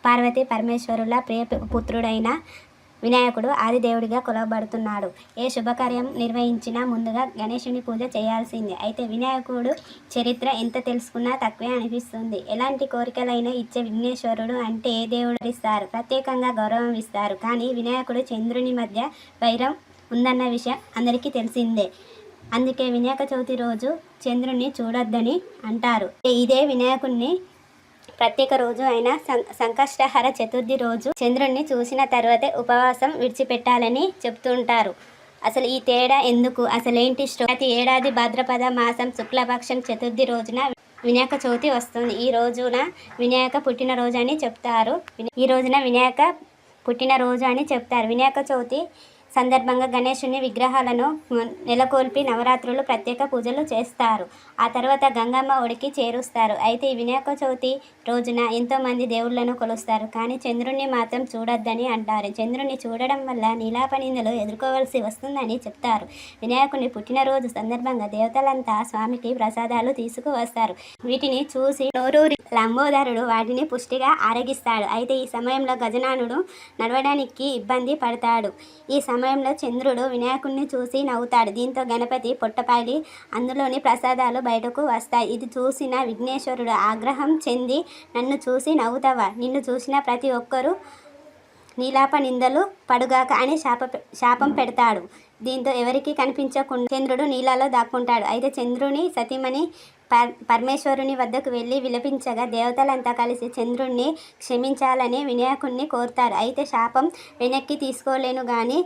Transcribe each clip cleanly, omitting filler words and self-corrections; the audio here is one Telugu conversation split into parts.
పార్వతీ పరమేశ్వరుల ప్రియ పుత్రుడైన వినాయకుడు ఆదిదేవుడిగా కొలవబడుతున్నాడు. ఏ శుభకార్యం నిర్వహించినా ముందుగా గణేశుని పూజ చేయాల్సిందే. అయితే వినాయకుడు చరిత్ర ఎంత తెలుసుకున్నా తక్కువే అనిపిస్తుంది. ఎలాంటి కోరికలైనా ఇచ్చే విఘ్నేశ్వరుడు అంటే ఏ దేవుడు ఇస్తారు, ప్రత్యేకంగా గౌరవం ఇస్తారు. కానీ వినాయకుడు చంద్రుని మధ్య వైరం ఉందన్న విషయం అందరికీ తెలిసిందే. అందుకే వినాయక చవితి రోజు చంద్రుని చూడొద్దని అంటారు. ఇదే వినాయకుడిని ప్రత్యేక రోజు అయిన సంకష్టహర చతుర్థి రోజు చంద్రుణ్ణి చూసిన తర్వాతే ఉపవాసం విడిచిపెట్టాలని చెప్తుంటారు. అసలు ఈ తేడా ఎందుకు, అసలేంటి ప్రతి ఏడాది భాద్రపద మాసం శుక్లపక్షం చతుర్థి రోజున వినాయక చవితి వస్తుంది. ఈ రోజున వినాయక పుట్టినరోజు అని చెప్తారు. వినాయక చవితి సందర్భంగా గణేశుని విగ్రహాలను నెలకొల్పి నవరాత్రులు ప్రత్యేక పూజలు చేస్తారు. ఆ తర్వాత గంగమ్మ ఒడికి చేరుస్తారు. అయితే ఈ వినాయక చవితి రోజున ఎంతోమంది దేవుళ్లను కొలుస్తారు. కానీ చంద్రుణ్ణి మాత్రం చూడొద్దని అంటారు. చంద్రుణ్ణి చూడడం వల్ల నీలాపనిందలు ఎదుర్కోవలసి వస్తుందని చెప్తారు. వినాయకుని పుట్టినరోజు సందర్భంగా దేవతలంతా స్వామికి ప్రసాదాలు తీసుకువస్తారు. వీటిని చూసి నోరూరి లంబోదరుడు వాటిని పుష్టిగా ఆరగిస్తాడు. అయితే ఈ సమయంలో గజాననుడు నడవడానికి ఇబ్బంది పడతాడు. ఈ సమయంలో చంద్రుడు వినాయకుడిని చూసి నవ్వుతాడు. దీంతో గణపతి పొట్టపాడి అందులోని ప్రసాదాలు బయటకు వస్తాయి. ఇది చూసిన విఘ్నేశ్వరుడు ఆగ్రహం చెంది, నన్ను చూసి నవ్వుతావా, నిన్ను చూసిన ప్రతి ఒక్కరూ నీలాప నిందలు పడుగాక అని శాపం పెడతాడు. దీంతో ఎవరికి కనిపించకుండా చంద్రుడు నీళ్ళలో దాక్కుంటాడు. అయితే చంద్రుని సతీమణి పరమేశ్వరుని వద్దకు వెళ్ళి విలపించగా దేవతలంతా కలిసి చంద్రుణ్ణి క్షమించాలని వినాయకుడిని కోరుతారు. అయితే శాపం వెనక్కి తీసుకోలేను కానీ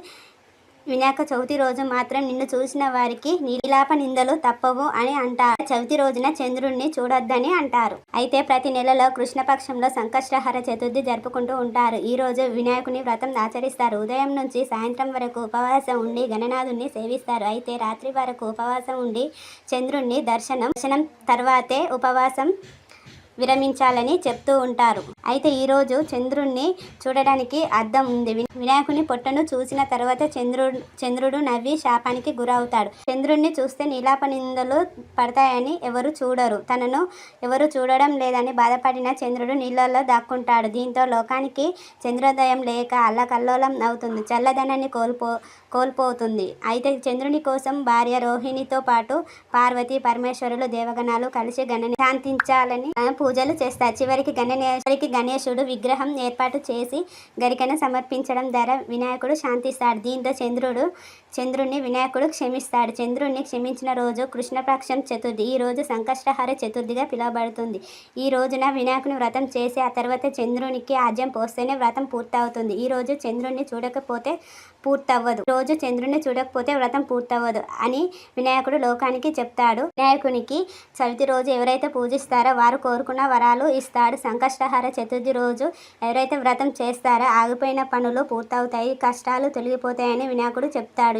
వినాయక చవితి రోజు మాత్రం నిన్ను చూసిన వారికి నీలాప నిందలు తప్పవు అని అంటారు. చవితి రోజున చంద్రుణ్ణి చూడొద్దని అంటారు. అయితే ప్రతి నెలలో కృష్ణపక్షంలో సంకష్టహర చతుర్థి జరుపుకుంటూ ఉంటారు. ఈ రోజు వినాయకుని వ్రతం ఆచరిస్తారు. ఉదయం నుంచి సాయంత్రం వరకు ఉపవాసం ఉండి గణనాథుని సేవిస్తారు. అయితే రాత్రి వరకు ఉపవాసం ఉండి చంద్రుణ్ణి దర్శనం తర్వాతే ఉపవాసం విరమించాలని చెప్తూ ఉంటారు. అయితే ఈరోజు చంద్రుణ్ణి చూడడానికి అర్థం ఉంది. వినాయకుని పొట్టను చూసిన తర్వాత చంద్రుడు నవ్వి శాపానికి గురవుతాడు. చంద్రుణ్ణి చూస్తే నీలాప నిందలు పడతాయని ఎవరు చూడరు. తనను ఎవరు చూడడం లేదని బాధపడిన చంద్రుడు నీళ్ళల్లో దాక్కుంటాడు. దీంతో లోకానికి చంద్రోదయం లేక అల్లకల్లోలం అవుతుంది. చల్లదనాన్ని కోల్పోతుంది. అయితే చంద్రుని కోసం భార్య రోహిణితో పాటు పార్వతీ పరమేశ్వరులు దేవగణాలు కలిసి గణని శాంతించాలని పూజలు చేస్తారు. చివరికి గణేశుడు విగ్రహం ఏర్పాటు చేసి గరికను సమర్పించడం ద్వారా వినాయకుడు శాంతిస్తాడు. దీంతో చంద్రుడిని వినాయకుడు క్షమిస్తాడు. చంద్రుడిని క్షమించిన రోజు కృష్ణపక్షం చతుర్థి. ఈ రోజు సంకష్టహర చతుర్థిగా పిలువబడుతుంది. ఈ రోజున వినాయకుని వ్రతం చేసి ఆ తర్వాత చంద్రునికి ఆజ్యం పోస్తేనే వ్రతం పూర్తవుతుంది. ఈ రోజు చంద్రుడిని చూడకపోతే వ్రతం పూర్తవ్వదు అని వినాయకుడు లోకానికి చెప్తాడు. వినాయకునికి చవితి రోజు ఎవరైతే పూజిస్తారో వారు కోరుకున్న వరాలు ఇస్తాడు. సంకష్టహర చతుర్థి రోజు ఎవరైతే వ్రతం చేస్తారో ఆగిపోయిన పనులు పూర్తవుతాయి, కష్టాలు తొలగిపోతాయని వినాయకుడు చెప్తాడు.